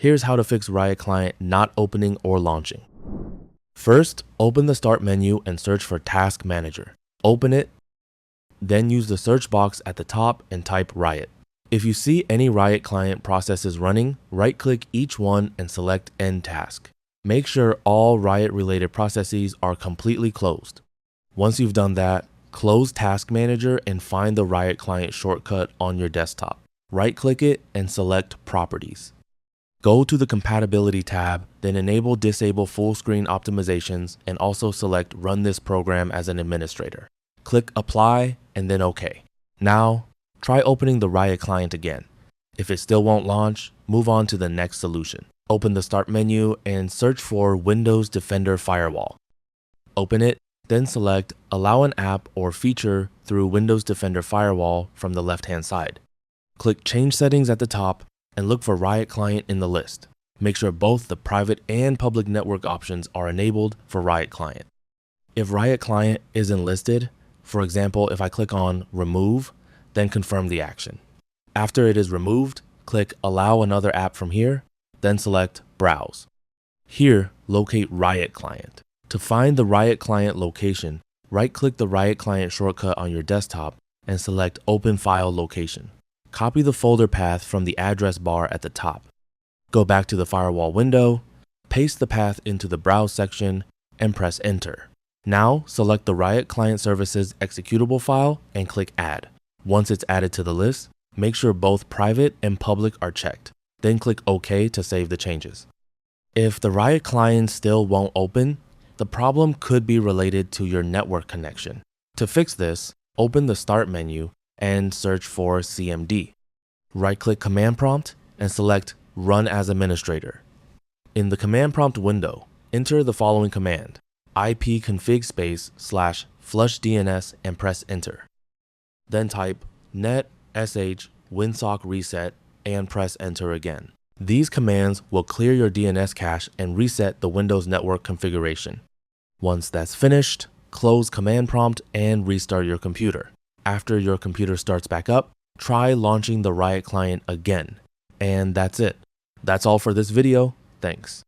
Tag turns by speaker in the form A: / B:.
A: Here's how to fix Riot Client not opening or launching. First, open the Start menu and search for Task Manager. Open it, then use the search box at the top and type Riot. If you see any Riot Client processes running, right-click each one and select End Task. Make sure all Riot-related processes are completely closed. Once you've done that, close Task Manager and find the Riot Client shortcut on your desktop. Right-click it and select Properties. Go to the Compatibility tab, then enable Disable Full Screen Optimizations and also select Run this program as an administrator. Click Apply and then OK. Now, try opening the Riot Client again. If it still won't launch, move on to the next solution. Open the Start menu and search for Windows Defender Firewall. Open it, then select Allow an app or feature through Windows Defender Firewall from the left-hand side. Click Change Settings at the top and look for Riot Client in the list. Make sure both the private and public network options are enabled for Riot Client. If Riot Client isn't listed, for example, if I click on Remove, then confirm the action. After it is removed, click Allow another app from here, then select Browse. Here, locate Riot Client. To find the Riot Client location, right-click the Riot Client shortcut on your desktop and select Open File Location. Copy the folder path from the address bar at the top. Go back to the firewall window, paste the path into the Browse section, and press Enter. Now, select the Riot Client Services executable file and click Add. Once it's added to the list, make sure both private and public are checked. Then click OK to save the changes. If the Riot Client still won't open, the problem could be related to your network connection. To fix this, open the Start menu and search for CMD. Right-click Command Prompt and select Run as Administrator. In the Command Prompt window, enter the following command: ipconfig /flush DNS and press Enter. Then type net sh winsock reset and press Enter again. These commands will clear your DNS cache and reset the Windows network configuration. Once that's finished, close Command Prompt and restart your computer. After your computer starts back up, try launching the Riot Client again. And that's it. That's all for this video. Thanks.